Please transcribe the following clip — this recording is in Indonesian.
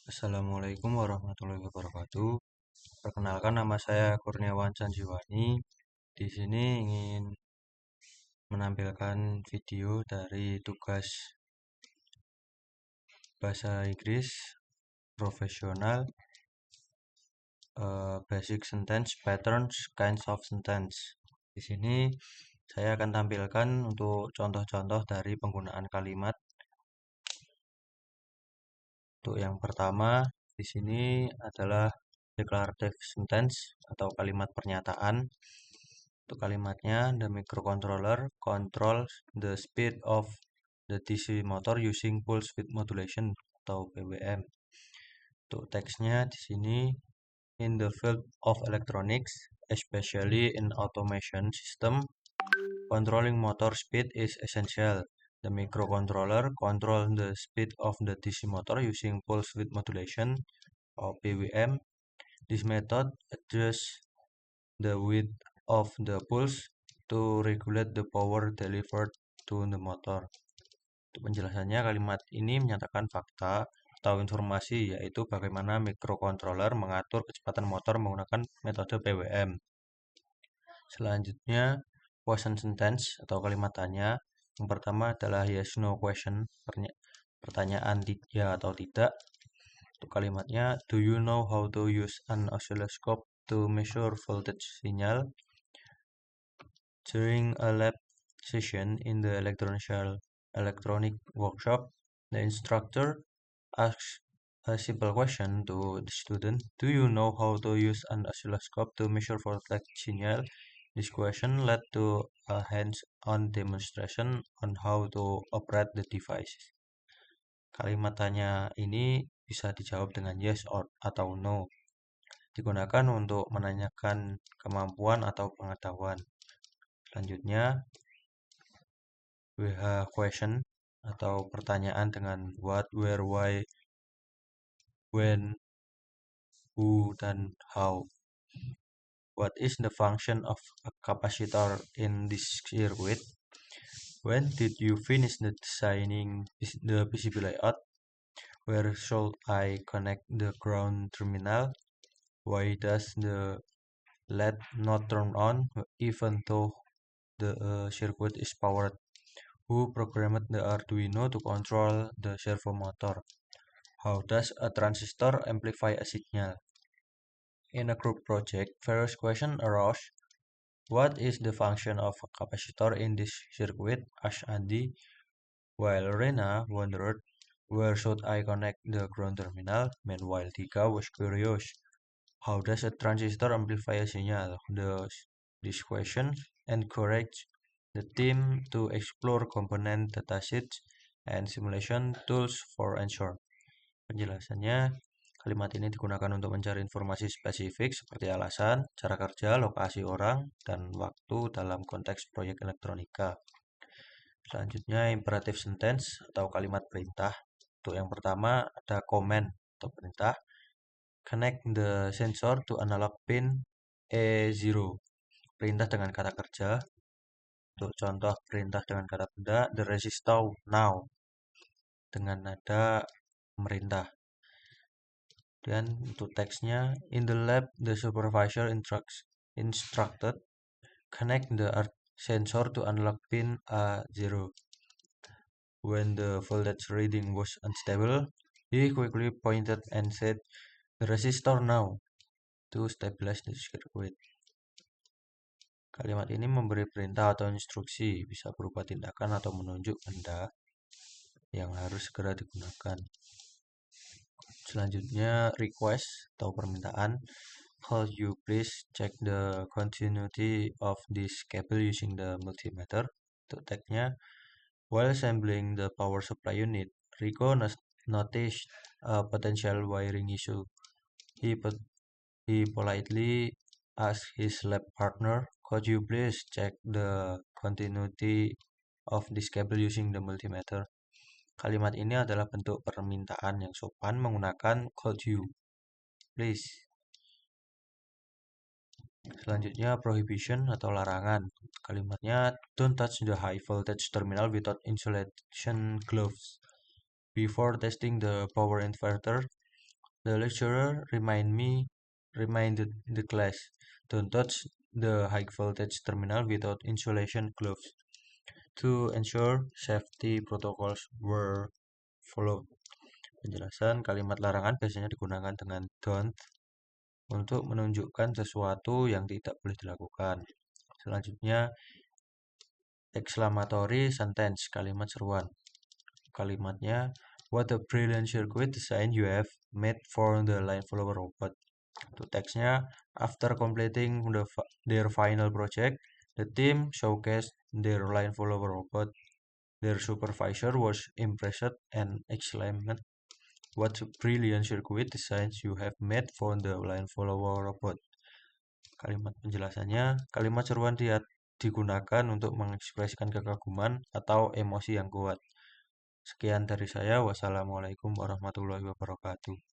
Assalamualaikum warahmatullahi wabarakatuh. Perkenalkan, nama saya Kurniawan Sanjiwani. Di sini ingin menampilkan video dari tugas bahasa Inggris profesional, basic sentence patterns, kinds of sentence. Di sini saya akan tampilkan untuk contoh-contoh dari penggunaan kalimat. Untuk yang pertama, di sini adalah declarative sentence atau kalimat pernyataan. Untuk kalimatnya, the microcontroller controls the speed of the DC motor using pulse width modulation atau PWM. Untuk teksnya di sini, in the field of electronics, especially in automation system, controlling motor speed is essential. The microcontroller controls the speed of the DC motor using pulse width modulation or PWM. This method adjusts the width of the pulse to regulate the power delivered to the motor. Untuk penjelasannya, kalimat ini menyatakan fakta atau informasi, yaitu bagaimana microcontroller mengatur kecepatan motor menggunakan metode PWM. Selanjutnya, question sentence atau kalimat tanya. Yang pertama adalah yes no question, pertanyaan ya atau tidak. Untuk kalimatnya, do you know how to use an oscilloscope to measure voltage signal? During a lab session in the electronic workshop, the instructor asks a simple question to the student. Do you know how to use an oscilloscope to measure voltage signal? This question led to a hands-on demonstration on how to operate the device. Kalimat tanya ini bisa dijawab dengan yes atau no. Digunakan untuk menanyakan kemampuan atau pengetahuan. Selanjutnya, WH question atau pertanyaan dengan what, where, why, when, who, dan how. What is the function of a capacitor in this circuit? When did you finish the designing the PCB layout? Where should I connect the ground terminal? Why does the LED not turn on even though the circuit is powered? Who programmed the Arduino to control the servo motor? How does a transistor amplify a signal? In a group project, various questions arose. What is the function of a capacitor in this circuit? Asked Andy, while Rena wondered, where should I connect the ground terminal? Meanwhile, Dika was curious. How does a transistor amplify a signal? These questions encouraged the team to explore component datasheets and simulation tools for answer. Penjelasannya, kalimat ini digunakan untuk mencari informasi spesifik seperti alasan, cara kerja, lokasi orang, dan waktu dalam konteks proyek elektronika. Selanjutnya, imperative sentence atau kalimat perintah. Untuk yang pertama ada command atau perintah. Connect the sensor to analog pin A0. Perintah dengan kata kerja. Untuk contoh perintah dengan kata benda, the resistor now. Dengan nada pemerintah. Dan untuk teksnya, in the lab, the supervisor instructed connect the sensor to analog pin A0. When the voltage reading was unstable, he quickly pointed and said, the resistor now, to stabilize the circuit. Kalimat ini memberi perintah atau instruksi, bisa berupa tindakan atau menunjuk benda yang harus segera digunakan. Selanjutnya, request atau permintaan. Could you please check the continuity of this cable using the multimeter? Untuk tagnya, while assembling the power supply unit, Rico noticed a potential wiring issue. He politely asked his lab partner, could you please check the continuity of this cable using the multimeter? Kalimat ini adalah bentuk permintaan yang sopan menggunakan could you please. Selanjutnya, prohibition atau larangan. Kalimatnya, don't touch the high voltage terminal without insulation gloves. Before testing the power inverter, The lecturer reminded the class, don't touch the high voltage terminal without insulation gloves. To ensure safety protocols were followed. Penjelasan kalimat larangan biasanya digunakan dengan don't untuk menunjukkan sesuatu yang tidak boleh dilakukan. Selanjutnya, exclamatory sentence, kalimat seruan. Kalimatnya, what a brilliant circuit design you have made for the line follower robot. Itu teksnya, after completing their final project, the team showcased their line follower robot. Their supervisor was impressed and exclaimed, what a brilliant circuit designs you have made for the line follower robot. Kalimat penjelasannya, kalimat seruan digunakan untuk mengekspresikan kekaguman atau emosi yang kuat. Sekian dari saya. Wassalamualaikum warahmatullahi wabarakatuh.